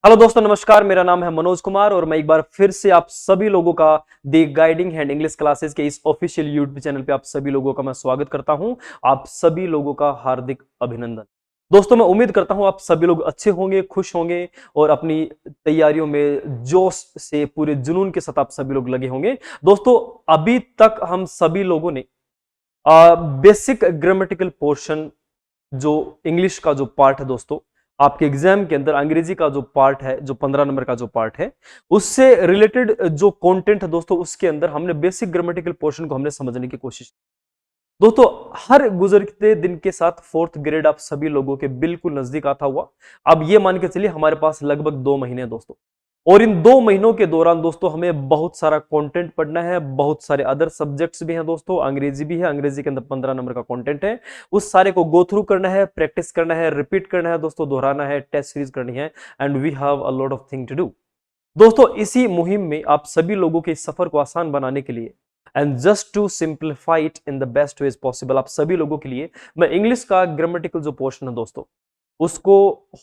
Hello दोस्तों, नमस्कार। मेरा नाम है मनोज कुमार और मैं एक बार फिर से आप सभी लोगों का दी गाइडिंग हैंड इंग्लिश क्लासेस के इस ऑफिशियल यूट्यूब चैनल पे आप सभी लोगों का मैं स्वागत करता हूं। आप सभी लोगों का हार्दिक अभिनंदन। दोस्तों, मैं उम्मीद करता हूं आप सभी लोग अच्छे होंगे, खुश होंगे और अपनी तैयारियों में जोश से पूरे जुनून के साथ आप सभी लोग लगे होंगे। दोस्तों, अभी तक हम सभी लोगों ने बेसिक ग्रामेटिकल पोर्शन जो इंग्लिश का जो पार्ट है दोस्तों, आपके एग्जाम के अंदर अंग्रेजी का जो पार्ट है, जो 15 नंबर का जो पार्ट है, उससे रिलेटेड जो कंटेंट है दोस्तों, उसके अंदर हमने बेसिक ग्रामेटिकल पोर्शन को हमने समझने की कोशिश की। दोस्तों, हर गुजरते दिन के साथ फोर्थ ग्रेड आप सभी लोगों के बिल्कुल नजदीक आता हुआ अब ये मान के चलिए हमारे पास लगभग 2 महीने हैं दोस्तों। और इन 2 महीनों के दौरान दोस्तों हमें बहुत सारा कंटेंट पढ़ना है, बहुत सारे अदर सब्जेक्ट्स भी हैं दोस्तों, अंग्रेजी भी है, अंग्रेजी के अंदर 15 नंबर का कंटेंट है। उस सारे को गो थ्रू करना है, प्रैक्टिस करना है, रिपीट करना है दोस्तों, दोहराना है, टेस्ट सीरीज करनी है and we have a lot of thing to do. दोस्तों, इसी मुहिम में आप सभी लोगों के इस सफर को आसान बनाने के लिए and just to simplify it in the best ways possible, आप सभी लोगों के लिए मैं इंग्लिश का ग्रामेटिकल जो पोर्शन है दोस्तों, उसको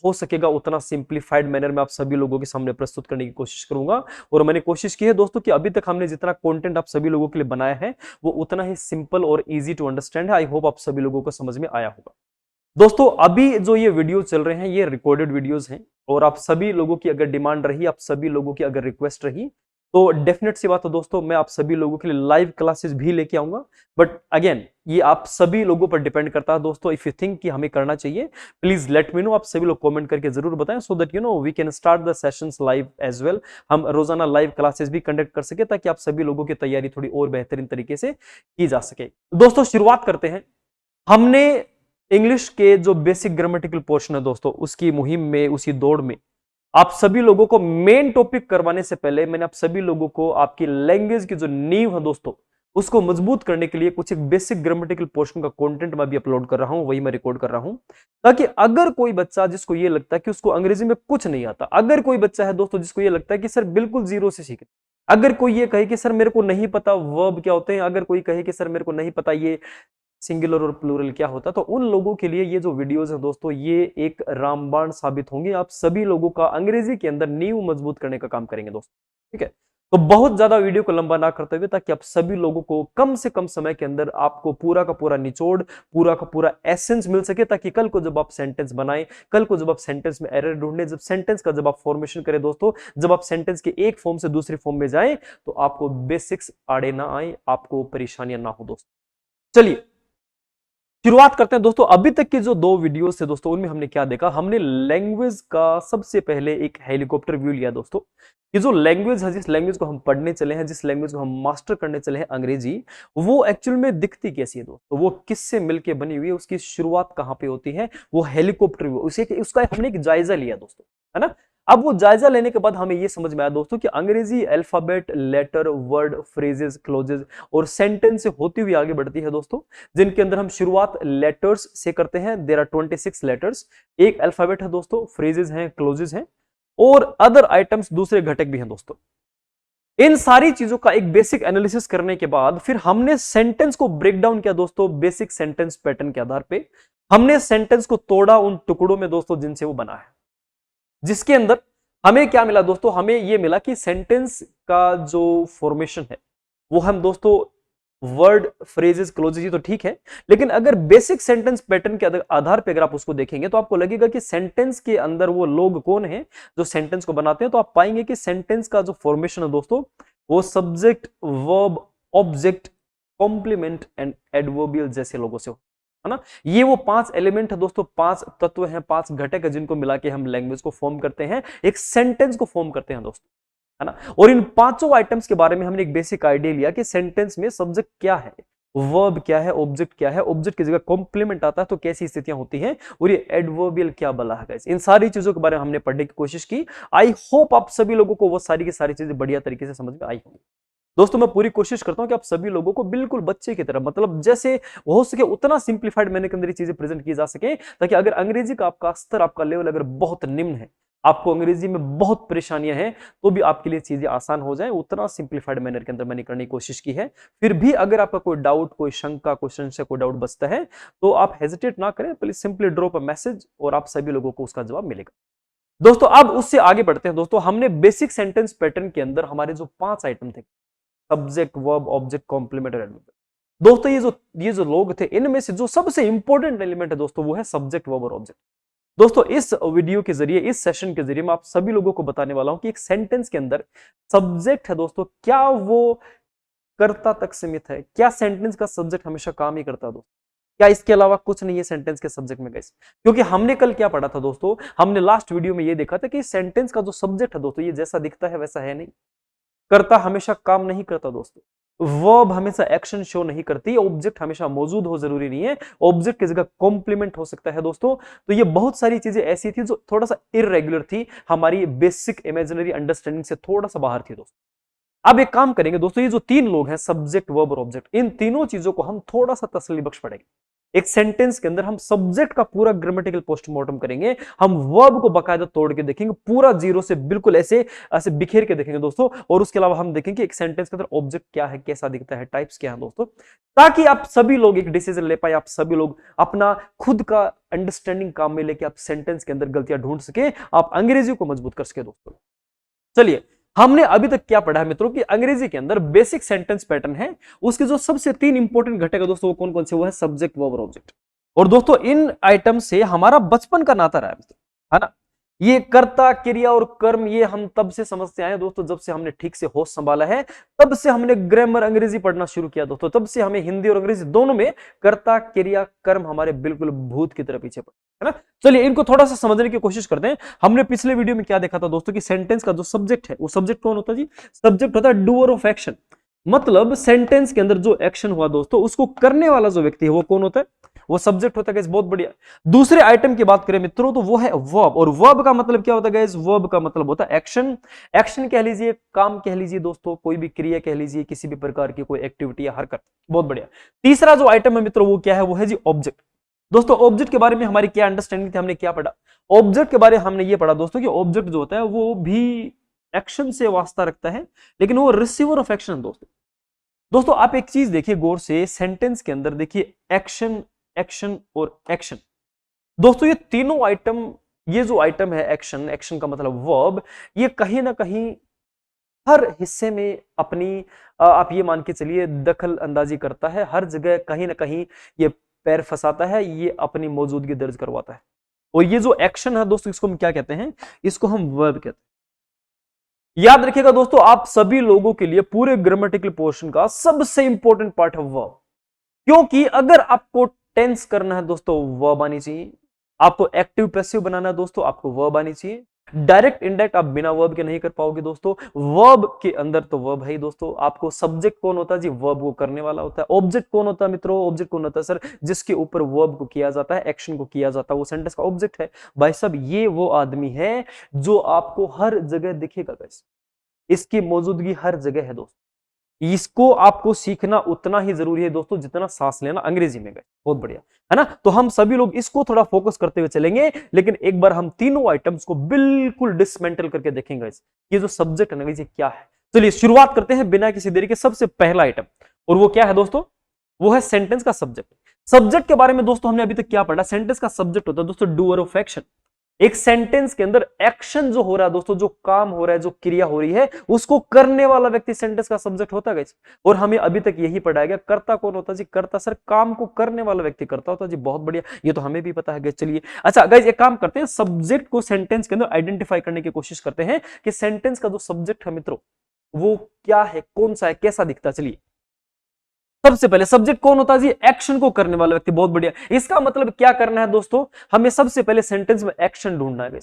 हो सकेगा उतना सिंप्लीफाइड मैनर में आप सभी लोगों के सामने प्रस्तुत करने की कोशिश करूंगा। और मैंने कोशिश की है दोस्तों कि अभी तक हमने जितना कंटेंट आप सभी लोगों के लिए बनाया है वो उतना ही सिंपल और इजी टू अंडरस्टैंड है। आई होप आप सभी लोगों को समझ में आया होगा। दोस्तों, अभी जो ये वीडियो चल रहे हैं ये रिकॉर्डेड वीडियोस हैं और आप सभी लोगों की अगर डिमांड रही, आप सभी लोगों की अगर रिक्वेस्ट रही, तो डेफिनेट सी बात है दोस्तों, मैं आप सभी लोगों के लिए लाइव क्लासेस भी लेके आऊंगा। बट अगेन ये आप सभी लोगों पर डिपेंड करता है दोस्तों। इफ यू थिंक कि हमें करना चाहिए, प्लीज लेट मी नो। आप सभी लोग कमेंट करके जरूर बताएं so that we can start the sessions live as well. हम रोजाना लाइव क्लासेस भी कंडक्ट कर सके ताकि आप सभी लोगों की तैयारी थोड़ी और बेहतरीन तरीके से की जा सके। दोस्तों, शुरुआत करते हैं। हमने इंग्लिश के जो बेसिक ग्रामेटिकल पोर्शन है दोस्तों, उसकी मुहिम में, उसी दौड़ में आप सभी लोगों को मेन टॉपिक करवाने से पहले मैंने आप सभी लोगों को आपकी लैंग्वेज की जो नींव है दोस्तों, उसको मजबूत करने के लिए कुछ एक बेसिक ग्रामेटिकल पोर्शन का कंटेंट मैं भी अपलोड कर रहा हूं, वही मैं रिकॉर्ड कर रहा हूं, ताकि अगर कोई बच्चा जिसको ये लगता है कि उसको अंग्रेजी में कुछ नहीं आता, अगर कोई बच्चा है दोस्तों जिसको ये लगता है कि सर बिल्कुल जीरो से सीखे, अगर कोई ये कहे कि सर मेरे को नहीं पता वर्ब क्या होते हैं, अगर कोई कहे कि सर मेरे को नहीं पता ये सिंगुलर और प्लूरल क्या होता है, तो उन लोगों के लिए ये जो वीडियोस है दोस्तों, ये एक रामबाण साबित होंगे। आप सभी लोगों का अंग्रेजी के अंदर नींव मजबूत करने का काम करेंगे दोस्तों। ठीक है, तो बहुत ज्यादा वीडियो को लंबा ना करते हुए, ताकि आप सभी लोगों को कम से कम समय के अंदर आपको पूरा का पूरा निचोड़, पूरा का पूरा एसेंस मिल सके, ताकि कल को जब आप सेंटेंस बनाएं, कल को जब आप सेंटेंस में एरर ढूंढने, जब सेंटेंस का जब आप फॉर्मेशन करें दोस्तों, जब आप सेंटेंस के एक फॉर्म से दूसरे फॉर्म में जाएं, तो आपको बेसिक्स आड़े ना आए, आपको परेशानियां ना हो दोस्तों। चलिए शुरुआत करते हैं दोस्तों। अभी तक की जो 2 वीडियोस थे दोस्तों, उनमें हमने क्या देखा, हमने लैंग्वेज का सबसे पहले एक हेलीकॉप्टर व्यू लिया दोस्तों। ये जो लैंग्वेज है, जिस लैंग्वेज को हम पढ़ने चले हैं, जिस लैंग्वेज को हम मास्टर करने चले हैं, अंग्रेजी, वो एक्चुअल में दिखती कैसी है दोस्तों, वो किससे मिलके बनी हुई है, उसकी शुरुआत कहाँ पे होती है, वो हेलीकॉप्टर व्यू, उसे उसका हमने एक जायजा लिया दोस्तों, है ना। अब वो जायजा लेने के बाद हमें ये समझ में आया दोस्तों कि अंग्रेजी alphabet, letter, word, phrases, clauses और सेंटेंस से होती हुई आगे बढ़ती है दोस्तों, जिनके अंदर हम शुरुआत लेटर्स से करते हैं। देयर आर 26 लेटर्स, एक अल्फाबेट है दोस्तों, फ्रेजेस हैं, क्लोजेस हैं और अदर आइटम्स, दूसरे घटक भी हैं दोस्तों। इन सारी चीजों का एक बेसिक एनालिसिस करने के बाद फिर हमने सेंटेंस को ब्रेक डाउन किया दोस्तों, बेसिक सेंटेंस पैटर्न के आधार पे हमने सेंटेंस को तोड़ा उन टुकड़ों में दोस्तों जिनसे वो बना है, जिसके अंदर हमें क्या मिला दोस्तों, हमें यह मिला कि सेंटेंस का जो फॉर्मेशन है वो हम दोस्तों वर्ड, फ्रेजेस, क्लोजेस, ये तो ठीक है, लेकिन अगर बेसिक सेंटेंस पैटर्न के आधार पर अगर आप उसको देखेंगे तो आपको लगेगा कि सेंटेंस के अंदर वो लोग कौन है जो सेंटेंस को बनाते हैं। तो आप पाएंगे कि सेंटेंस का जो फॉर्मेशन है दोस्तों, वो subject, verb, object, complement and adverbial जैसे लोगों से, है ना। ये वो 5 एलिमेंट है दोस्तों, 5 तत्व हैं, 5 घटक है, जिनको मिला के हम लैंग्वेज को फॉर्म करते हैं, एक सेंटेंस को फॉर्म करते हैं दोस्तों, है ना। और इन 5 आइटम्स के बारे में हमने एक बेसिक आइडिया लिया कि सेंटेंस में सब्जेक्ट क्या है, वर्ब क्या है, ऑब्जेक्ट क्या है, ऑब्जेक्ट की जगह कॉम्प्लीमेंट आता है तो कैसी स्थितियां होती हैं, और ये एडवर्बियल क्या बला है। इन सारी चीजों के बारे में हमने पढ़ने की कोशिश की। आई होप आप सभी लोगों को वो सारी की सारी चीजें बढ़िया तरीके से समझ में आई होंगी दोस्तों। मैं पूरी कोशिश करता हूं कि आप सभी लोगों को बिल्कुल बच्चे की तरह, मतलब जैसे हो सके उतना सिंप्लीफाइड मैंने के अंदर चीजें प्रेजेंट की जा सके, ताकि अगर अंग्रेजी का आपका स्तर, आपका लेवल अगर बहुत निम्न है, आपको अंग्रेजी में बहुत परेशानियां हैं, तो भी आपके लिए चीजें आसान हो जाए, उतना सिंप्लीफाइड मैनर के अंदर मैंने करने की कोशिश की है। फिर भी अगर आपका कोई डाउट, कोई शंका, कोई संशय, कोई डाउट बचता है, तो आप हेजिटेट ना करें, please simply drop a message और आप सभी लोगों को उसका जवाब मिलेगा। दोस्तों अब उससे आगे बढ़ते हैं। दोस्तों हमने बेसिक सेंटेंस पैटर्न के अंदर हमारे जो 5 आइटम थे, सब्जेक्ट, वर्ब, ऑब्जेक्ट, कॉम्प्लीमेंट और एडवर्ब। दोस्तों ये जो लोग थे, इनमें से जो सबसे इंपॉर्टेंट एलिमेंट है दोस्तों वो है सब्जेक्ट, वर्ब और ऑब्जेक्ट। दोस्तों इस वीडियो के जरिए, इस सेशन के जरिए मैं आप सभी लोगों को बताने वाला हूं कि एक सेंटेंस के अंदर सब्जेक्ट है दोस्तों, क्या वो कर्ता तक सीमित है? क्या सेंटेंस का सब्जेक्ट हमेशा काम ही करता है दोस्तों? क्या इसके अलावा कुछ नहीं है सेंटेंस के सब्जेक्ट में गाइस? क्योंकि हमने कल क्या पढ़ा था दोस्तों, हमने लास्ट वीडियो में ये देखा था कि सेंटेंस का जो सब्जेक्ट है दोस्तों, ये जैसा दिखता है वैसा है नहीं। कर्ता हमेशा काम नहीं करता दोस्तों, वर्ब हमेशा एक्शन शो नहीं करती, ऑब्जेक्ट हमेशा मौजूद हो जरूरी नहीं है, ऑब्जेक्ट की जगह कॉम्प्लीमेंट हो सकता है दोस्तों। तो ये बहुत सारी चीजें ऐसी थी जो थोड़ा सा इरेगुलर थी, हमारी बेसिक इमेजिनरी अंडरस्टैंडिंग से थोड़ा सा बाहर थी दोस्तों। अब एक काम करेंगे दोस्तों, ये जो 3 लोग हैं, सब्जेक्ट, वर्ब और ऑब्जेक्ट, इन तीनों चीजों को हम थोड़ा सा तसल्ली बख्श पढ़ेंगे। एक सेंटेंस के अंदर हम सब्जेक्ट का पूरा ग्रामेटिकल पोस्टमार्टम करेंगे, हम वर्ब को बकायदा तोड़ के देखेंगे, पूरा जीरो से बिल्कुल ऐसे ऐसे बिखेर के देखेंगे दोस्तों। और उसके अलावा हम देखेंगे एक सेंटेंस के अंदर ऑब्जेक्ट क्या है, कैसा दिखता है, टाइप्स क्या है दोस्तों, ताकि आप सभी लोग एक डिसीजन ले पाए, आप सभी लोग अपना खुद का अंडरस्टैंडिंग काम में लेके आप सेंटेंस के अंदर गलतियां ढूंढ सके, आप अंग्रेजी को मजबूत कर सके दोस्तों। चलिए, हमने अभी तक क्या पढ़ा है मित्रों कि अंग्रेजी के अंदर बेसिक सेंटेंस पैटर्न है, उसके जो सबसे 3 इंपॉर्टेंट घटक है दोस्तों, वो कौन कौन से? वो है सब्जेक्ट, वर्ब और ऑब्जेक्ट। और दोस्तों इन आइटम से हमारा बचपन का नाता रहा है ना। ये कर्ता, क्रिया और कर्म, ये हम तब से समझते आए हैं दोस्तों, जब से हमने ठीक से होश संभाला है, तब से हमने ग्रामर अंग्रेजी पढ़ना शुरू किया दोस्तों, तब से हमें हिंदी और अंग्रेजी दोनों में कर्ता, क्रिया, कर्म हमारे बिल्कुल भूत की तरह पीछे पड़े, है ना। चलिए इनको थोड़ा सा समझने की कोशिश करते हैं। हमने पिछले वीडियो में क्या देखा था दोस्तों कि सेंटेंस का जो सब्जेक्ट है, वो सब्जेक्ट कौन होता है जी? सब्जेक्ट होता है डूअर ऑफ एक्शन। मतलब सेंटेंस के अंदर जो एक्शन हुआ दोस्तों, उसको करने वाला जो व्यक्ति है वो कौन होता है? वो सब्जेक्ट होता है गाइस। बहुत बढ़िया। दूसरे आइटम की बात करें मित्रों तो वो है वर्ब। और वर्ब का मतलब क्या होता है गाइस? वर्ब का मतलब होता है एक्शन। एक्शन कह लीजिए, काम कह लीजिए दोस्तों, कोई भी क्रिया कह लीजिए, किसी भी प्रकार की कोई एक्टिविटी या हरकत। बहुत बढ़िया। तीसरा जो आइटम है मित्रों वो क्या है? वो है जी ऑब्जेक्ट। दोस्तों ऑब्जेक्ट के बारे में हमारी क्या अंडरस्टैंडिंग थी, हमने क्या पढ़ा? ऑब्जेक्ट के बारे में हमने ये पढ़ा दोस्तों कि ऑब्जेक्ट जो होता है वो भी एक्शन से वास्ता रखता है, लेकिन वो रिसीवर ऑफ एक्शन दोस्तों। दोस्तों आप एक चीज देखिए गौर से, सेंटेंस के अंदर देखिए एक्शन, एक्शन और एक्शन। दोस्तों ये तीनों आइटम, ये जो आइटम है एक्शन, एक्शन का मतलब वर्ब, ये कहीं ना कहीं हर हिस्से में अपनी आप ये मान के चलिए दखल अंदाजी करता है, हर जगह कहीं ना कहीं ये पैर फंसाता है, ये अपनी मौजूदगी दर्ज करवाता है। और ये जो एक्शन है दोस्तों, इसको हम क्या कहते हैं? इसको हम वर्ब कहते हैं। याद रखिएगा दोस्तों, आप सभी लोगों के लिए पूरे ग्रामेटिकल पोर्शन का सबसे इंपॉर्टेंट पार्ट है वर्ब। क्योंकि अगर आपको टेंस करना है दोस्तों, वर्ब आनी चाहिए। आपको एक्टिव पैसिव बनाना है दोस्तों, आपको वर्ब आनी चाहिए। डायरेक्ट इनडायरेक्ट आप बिना वर्ब के नहीं कर पाओगे दोस्तों। वर्ब के अंदर तो वर्ब है ही दोस्तों। आपको सब्जेक्ट कौन होता है जी? वर्ब को करने वाला होता है। ऑब्जेक्ट कौन होता है मित्रों? ऑब्जेक्ट कौन होता है सर? जिसके ऊपर वर्ब को किया जाता है, एक्शन को किया जाता है, वो सेंटेंस का ऑब्जेक्ट है। भाई साहब ये वो आदमी है जो आपको हर जगह दिखेगा गाइस, इसकी मौजूदगी हर जगह है दोस्तों। इसको आपको सीखना उतना ही जरूरी है दोस्तों जितना सांस लेना अंग्रेजी में गए। बहुत बढ़िया, है ना। तो हम सभी लोग इसको थोड़ा फोकस करते हुए चलेंगे, लेकिन एक बार हम तीनों आइटम्स को बिल्कुल डिसमेंटल करके देखेंगे। ये जो सब्जेक्ट है ना ये क्या है? चलिए शुरुआत करते हैं बिना किसी देरी के। सबसे पहला आइटम, और वो क्या है दोस्तों? वो है सेंटेंस का सब्जेक्ट। सब्जेक्ट के बारे में दोस्तों हमने अभी तक क्या पढ़ा? सेंटेंस का सब्जेक्ट होता है दोस्तों डूअर ऑफ एक्शन। एक सेंटेंस के अंदर एक्शन जो हो रहा है दोस्तों, जो काम हो रहा है, जो क्रिया हो रही है, उसको करने वाला व्यक्ति सेंटेंस का सब्जेक्ट होता है। और हमें अभी तक यही पढ़ाया गया। कर्ता कौन होता है जी? कर्ता सर काम को करने वाला व्यक्ति करता होता है जी। बहुत बढ़िया, ये तो हमें भी पता है। चलिए अच्छा गाइज एक काम करते हैं, सब्जेक्ट को सेंटेंस के अंदर आइडेंटिफाई करने की कोशिश करते हैं कि सेंटेंस का जो सब्जेक्ट है मित्रों वो क्या है, कौन सा है, कैसा दिखता है। चलिए सबसे पहले सब्जेक्ट कौन होता है जी? एक्शन को करने वाला व्यक्ति। बहुत बढ़िया। इसका मतलब क्या करना है दोस्तों? हमें सबसे पहले सेंटेंस में एक्शन ढूंढना है।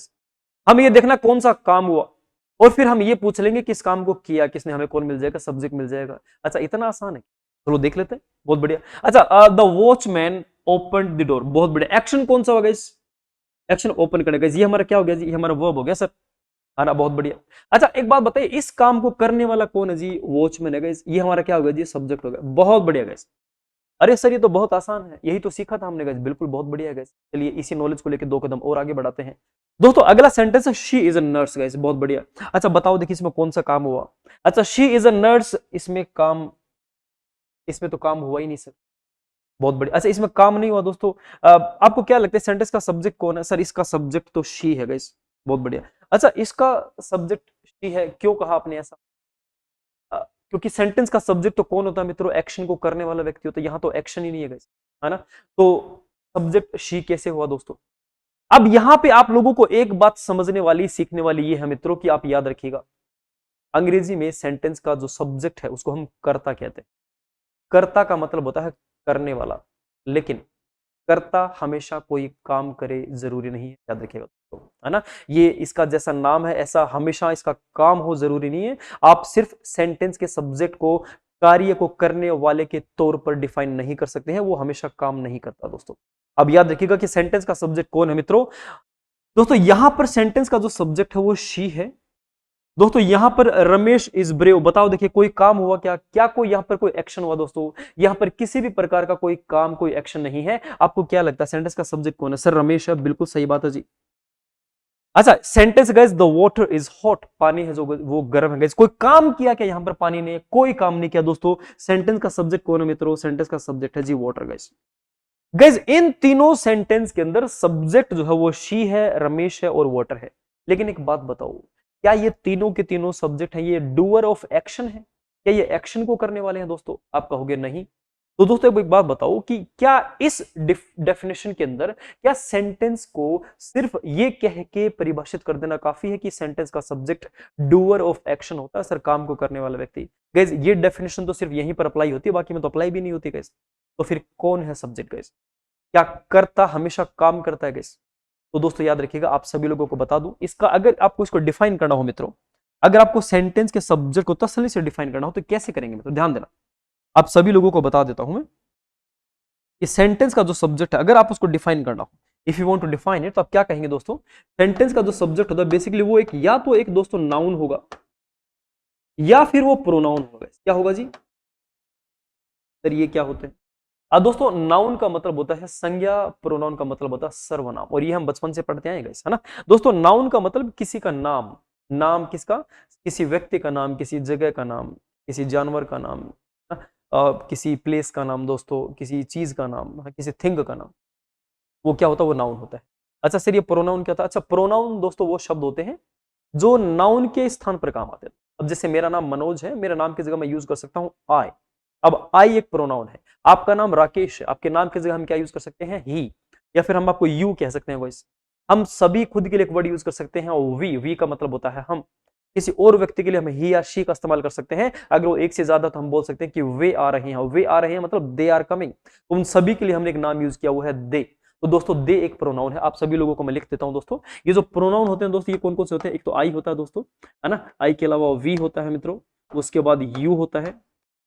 हमें ये देखना कौन सा काम हुआ, और फिर हम ये पूछ लेंगे किस काम को किया किसने, हमें कौन मिल जाएगा? सब्जेक्ट मिल जाएगा। अच्छा इतना आसान है, चलो देख लेते हैं। बहुत बढ़िया। अच्छा the watchman open the door. बहुत बढ़िया। एक्शन कौन सा होगा इस? एक्शन ओपन करेगा। ये हमारा क्या हो गया जी? ये हमारा वर्ब हो गया सर, है ना। बहुत बढ़िया। अच्छा एक बात बताइए, इस काम को करने वाला कौन है जी? वॉचमैन है गाइस। ये हमारा क्या हो गया जी? सब्जेक्ट हो गया। बहुत बढ़िया गाइस। अरे सर ये तो बहुत आसान है, यही तो सीखा था हमने गाइस। बिल्कुल बहुत बढ़िया है गाइस। चलिए इसी नॉलेज को लेकर 2 कदम और आगे बढ़ाते हैं दोस्तों। अगला सेंटेंस है she is a nurse guys. बहुत बढ़िया। अच्छा बताओ देखिए इसमें कौन सा काम हुआ? अच्छा शी इज अ नर्स, इसमें काम, इसमें तो काम हुआ ही नहीं सर। बहुत बढ़िया। अच्छा इसमें काम नहीं हुआ दोस्तों। आपको क्या लगता है सेंटेंस का सब्जेक्ट कौन है? सर इसका सब्जेक्ट तो शी है गाइस। बहुत बढ़िया। अच्छा, इसका सब्जेक्ट शी है, क्यों कहा आपने ऐसा? क्योंकि सेंटेंस का सब्जेक्ट तो कौन होता है मित्रों? एक्शन को करने वाला व्यक्ति होता है। यहाँ तो एक्शन ही नहीं है guys, है ना? तो सब्जेक्ट शी कैसे हुआ दोस्तों? अब यहां पे आप लोगों को एक बात समझने वाली, सीखने वाली ये है मित्रों कि आप याद रखिएगा, अंग्रेजी में सेंटेंस का जो सब्जेक्ट है उसको हम कर्ता कहते हैं। कर्ता का मतलब होता है करने वाला, लेकिन कर्ता हमेशा कोई काम करे जरूरी नहीं है, याद रखिएगा दोस्तों, है ना? ये इसका जैसा नाम है ऐसा हमेशा इसका काम हो जरूरी नहीं है। आप सिर्फ सेंटेंस के सब्जेक्ट को कार्य को करने वाले के तौर पर डिफाइन नहीं कर सकते हैं, वो हमेशा काम नहीं करता दोस्तों। अब याद रखिएगा कि सेंटेंस का सब्जेक्ट कौन है मित्रों? दोस्तों यहां पर सेंटेंस का जो सब्जेक्ट है वो शी है। दोस्तों यहां पर रमेश इज ब्रेव, बताओ देखिए कोई काम हुआ क्या? क्या कोई यहां पर कोई एक्शन हुआ दोस्तों? यहां पर किसी भी प्रकार का कोई काम, कोई एक्शन नहीं है। आपको क्या लगता है सेंटेंस का सब्जेक्ट कौन है? सर रमेश है, बिल्कुल सही बात है जी। अच्छा, sentence guys, the water is hot, पानी है जो वो गर्म है गाइस। कोई काम किया क्या यहां पर? पानी ने कोई काम नहीं किया दोस्तों। सेंटेंस का सब्जेक्ट कौन है मित्रों? सेंटेंस का सब्जेक्ट है जी वाटर गाइस। गाइस इन तीनों सेंटेंस के अंदर सब्जेक्ट जो है वो शी है, रमेश है और वाटर है। लेकिन एक बात बताओ, क्या ये तीनों के तीनों सब्जेक्ट हैं ये डूअर ऑफ एक्शन है? क्या ये एक्शन को करने वाले हैं दोस्तों? आप कहोगे नहीं। तो दोस्तों एक बात बताओ कि क्या इस डेफिनेशन के अंदर क्या सेंटेंस को सिर्फ ये कह के परिभाषित कर देना काफी है कि सेंटेंस का सब्जेक्ट डूअर ऑफ एक्शन होता है, सर काम को करने वाला व्यक्ति? गाइस ये डेफिनेशन तो सिर्फ यहीं पर अप्लाई होती है, बाकी में तो अप्लाई भी नहीं होती गाइस। तो फिर कौन है सब्जेक्ट गाइस? क्या कर्ता हमेशा काम करता है गाइस? तो दोस्तों याद रखिएगा, आप सभी लोगों को बता दूं, इसका अगर आपको इसको डिफाइन करना हो मित्रों, अगर आपको सेंटेंस के सब्जेक्ट को तसल्ली से डिफाइन करना हो तो कैसे करेंगे मित्रों? ध्यान देना, आप सभी लोगों को बता देता हूं मैं कि सेंटेंस का जो सब्जेक्ट है अगर आप उसको डिफाइन करना हो, if you want to define it, तो आप क्या कहेंगे दोस्तों? सेंटेंस का जो सब्जेक्ट होता है बेसिकली वो एक या तो एक दोस्तों नाउन होगा या फिर वो प्रोनाउन होगा। क्या होगा जी? सर ये क्या होते हैं? दोस्तों नाउन का मतलब होता है संज्ञा, प्रोनाउन का मतलब होता है सर्वनाम, और ये हम बचपन से पढ़ते आए गाइस, है ना? दोस्तों नाउन का मतलब किसी का नाम, नाम किसका? किसी व्यक्ति का नाम, किसी जगह का नाम, किसी जानवर का नाम, है ना? किसी प्लेस का नाम दोस्तों, किसी चीज का नाम, किसी थिंग का नाम, वो क्या होता है? वो नाउन होता है। अच्छा सर ये प्रोनाउन क्या था? अच्छा प्रोनाउन दोस्तों वो शब्द होते हैं जो नाउन के स्थान पर काम आते हैं। अब जैसे मेरा नाम मनोज है, मेरा नाम की जगह मैं यूज कर सकता हूं आई। अब आई एक प्रोनाउन है। आपका नाम राकेश है, आपके नाम की जगह हम क्या यूज कर सकते हैं? ही, या फिर हम आपको यू कह सकते हैं वॉइस। हम सभी खुद के लिए एक वर्ड यूज कर सकते हैं वी, वी का मतलब होता है हम। किसी और व्यक्ति के लिए हम ही या शी का इस्तेमाल कर सकते हैं। अगर वो एक से ज्यादा तो हम बोल सकते हैं कि वे आ रहे हैं, वे आ रहे हैं मतलब दे आर कमिंग। उन सभी के लिए हमने एक नाम यूज किया, वो है दे। तो दोस्तों दे एक प्रोनाउन है। आप सभी लोगों को मैं लिख देता हूं दोस्तों, ये जो प्रोनाउन होते हैं दोस्तों ये कौन कौन से होते हैं? एक तो आई होता है दोस्तों, है ना? आई के अलावा वी होता है मित्रों, उसके बाद यू होता है,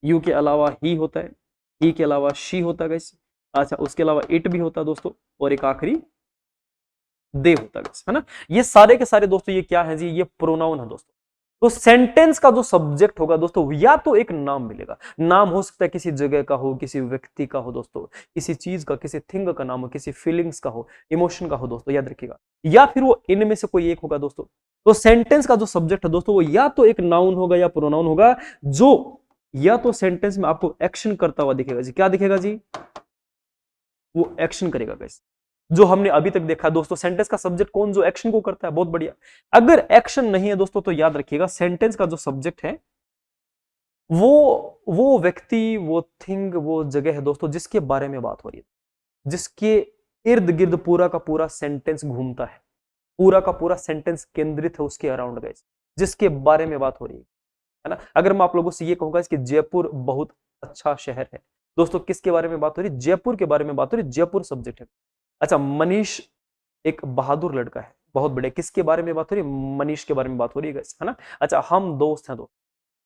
यू के अलावा ही होता है, ही के अलावा शी होता है गाइस, अच्छा उसके अलावा इट भी होता है दोस्तों, और एक आखिरी दे होता है गाइस, है ना? ये सारे के सारे दोस्तों ये क्या है जी? ये प्रोनाउन है दोस्तों। तो सेंटेंस का जो सब्जेक्ट होगा दोस्तों या तो एक नाम मिलेगा, नाम हो सकता है किसी जगह का हो, किसी व्यक्ति का हो दोस्तों, किसी चीज का, किसी थिंग का नाम हो, किसी फीलिंग्स का हो, इमोशन का हो दोस्तों, याद रखिएगा, या फिर वो इनमें से कोई एक होगा दोस्तों। तो सेंटेंस का जो सब्जेक्ट है दोस्तों वो या तो एक नाउन होगा या प्रोनाउन होगा, जो या तो सेंटेंस में आपको एक्शन करता हुआ दिखेगा जी। क्या दिखेगा जी? वो एक्शन करेगा गाइस। जो हमने अभी तक देखा दोस्तों, सेंटेंस का सब्जेक्ट कौन? जो एक्शन को करता है। बहुत बढ़िया। अगर एक्शन नहीं है दोस्तों तो याद रखिएगा सेंटेंस का जो सब्जेक्ट है वो व्यक्ति, वो थिंग, वो जगह है दोस्तों जिसके बारे में बात हो रही है, जिसके इर्द गिर्द पूरा का पूरा सेंटेंस घूमता है, पूरा का पूरा सेंटेंस केंद्रित है उसके अराउंड गाइस, जिसके बारे में बात हो रही है ना? अगर मैं आप लोगों से ये कहूंगा कि जयपुर बहुत अच्छा शहर है दोस्तों, किसके बारे में बात हो रही है? जयपुर के बारे में बात हो रही है, जयपुर सब्जेक्ट है। अच्छा मनीष एक बहादुर लड़का है, बहुत बड़े, किसके बारे में बात हो रही है? मनीष के बारे में बात हो रही है गाइस, है ना? अच्छा हम दोस्त हैं दोस्त,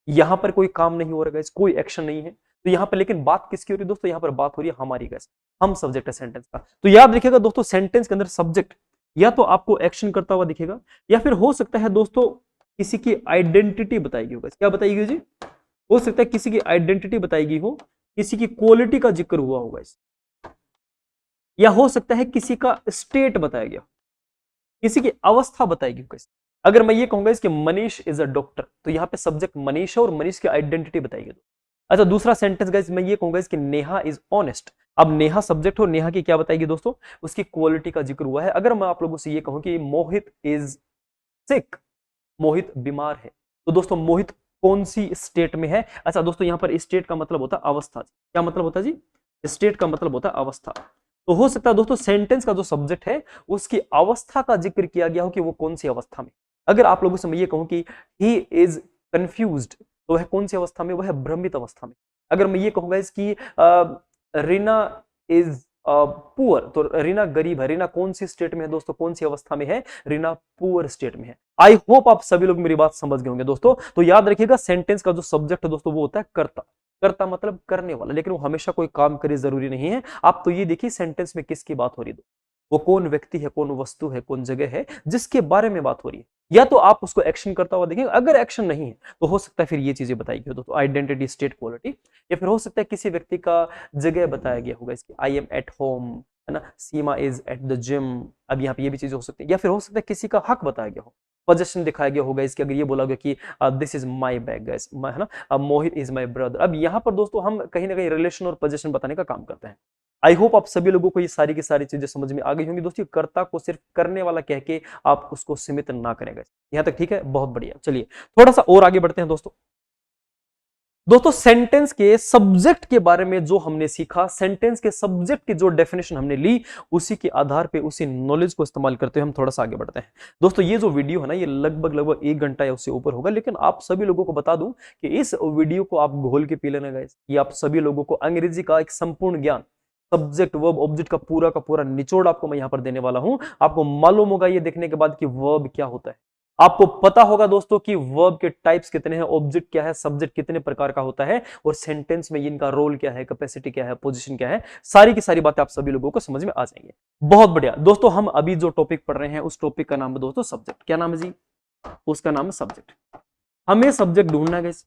यहां पर कोई काम नहीं हो रहा गाइस, कोई एक्शन नहीं है, तो यहां पर लेकिन बात किसकी हो रही है दोस्तों? यहां पर बात हो रही है हमारी गाइस, हम सब्जेक्ट है सेंटेंस का। तो याद रखिएगा दोस्तों सेंटेंस के अंदर सब्जेक्ट या तो आपको एक्शन करता हुआ दिखेगा, या फिर हो सकता है दोस्तों किसी की आइडेंटिटी बताएगी होगा। क्या बताएगी जी? हो सकता है किसी की आइडेंटिटी बताएगी हो, किसी की क्वालिटी का जिक्र हुआ होगा इस, या हो सकता है किसी का स्टेट बताया गया, किसी की अवस्था बताएगी होगा। अगर मैं ये कहूंगा इसके मनीष इज अ डॉक्टर, तो यहाँ पे सब्जेक्ट मनीष है और मनीष की आइडेंटिटी बताएगी। अच्छा दूसरा सेंटेंस गाइस मैं ये कहूंगा इसकी नेहा इज ऑनेस्ट। अब नेहा सब्जेक्ट हो, नेहा की क्या बताएगी दोस्तों? उसकी क्वालिटी का जिक्र हुआ है। अगर मैं आप लोगों से ये कहूं कि मोहित इज सिक, मोहित बीमार है। तो दोस्तों मोहित कौन सी स्टेट में है? अच्छा दोस्तों यहाँ पर स्टेट का मतलब होता है अवस्था। क्या मतलब होता है जी? स्टेट का मतलब होता है अवस्था। तो हो सकता है दोस्तों सेंटेंस का जो सब्जेक्ट है उसकी अवस्था का जिक्र किया गया हो कि वो कौन सी अवस्था में। अगर आप लोगों से मैं ये कहूं कि ही इज कंफ्यूज्ड, तो वह कौन सी अवस्था में? वह है भ्रमित अवस्था में। अगर मैं ये कहूंगा इसकी रीना इज पुअर, तो रीना गरीब है। रीना कौन सी स्टेट में है दोस्तों? कौन सी अवस्था में है? रीना पुअर स्टेट में है। आई होप आप सभी लोग मेरी बात समझ गए होंगे दोस्तों। तो याद रखिएगा सेंटेंस का जो सब्जेक्ट है दोस्तों वो होता है कर्ता। कर्ता मतलब करने वाला, लेकिन वो हमेशा कोई काम करे जरूरी नहीं है। आप तो ये देखिए सेंटेंस में किसकी बात हो रही है, वो कौन व्यक्ति है, कौन वस्तु है, कौन जगह है जिसके बारे में बात हो रही है। या तो आप उसको एक्शन करता हुआ देखेंगे, अगर एक्शन नहीं है तो हो सकता है फिर ये चीजें बताई गई हो दोस्तों, आइडेंटिटी, स्टेट, क्वालिटी। या फिर हो सकता है किसी व्यक्ति का जगह बताया गया होगा, इसकी आई एम एट होम, है ना, सीमा इज एट द जिम। अब यहाँ पे ये भी चीजें हो सकती है। या फिर हो सकता है किसी का हक बताया गया हो, पोजेशन दिखाया गया होगा इसके। अगर ये बोला गया कि this is my bag guys, है ना, मोहित इज माई ब्रदर। अब यहाँ पर दोस्तों हम कहीं ना कहीं रिलेशन और पोजेशन बताने का काम करते हैं। आई होप आप सभी लोगों को ये सारी की सारी चीजें समझ में आ गई होंगी दोस्तों। कर्ता को सिर्फ करने वाला कह के आप उसको सीमित ना करेंगे। यहां तक ठीक है? बहुत बढ़िया। चलिए थोड़ा सा और आगे बढ़ते हैं दोस्तों। दोस्तों सेंटेंस के सब्जेक्ट के बारे में जो हमने सीखा, सेंटेंस के सब्जेक्ट की जो डेफिनेशन हमने ली, उसी के आधार पे उसी नॉलेज को इस्तेमाल करते हुए हम थोड़ा सा आगे बढ़ते हैं दोस्तों। ये जो वीडियो है ना, ये लगभग 1 घंटा या उससे ऊपर होगा, लेकिन आप सभी लोगों को बता दूं कि इस वीडियो को आप घोल के पी लेना गाइस। ये आप सभी लोगों को अंग्रेजी का एक संपूर्ण ज्ञान, सब्जेक्ट, वर्ब, ऑब्जेक्ट का पूरा निचोड़ आपको मैं यहां पर देने वाला हूं। आपको मालूम होगा ये देखने के बाद कि वर्ब क्या होता है। आपको पता होगा दोस्तों कि वर्ब के टाइप्स कितने हैं, ऑब्जेक्ट क्या है, सब्जेक्ट कितने प्रकार का होता है, और सेंटेंस में इनका रोल क्या है, कैपेसिटी क्या है, पोजीशन क्या है। सारी की सारी बातें आप सभी लोगों को समझ में आ जाएंगे। बहुत बढ़िया दोस्तों। हम अभी जो टॉपिक पढ़ रहे हैं उस टॉपिक का नाम है दोस्तों सब्जेक्ट। क्या नाम है जी? उसका नाम है सब्जेक्ट। हमें सब्जेक्ट ढूंढना है गाइस,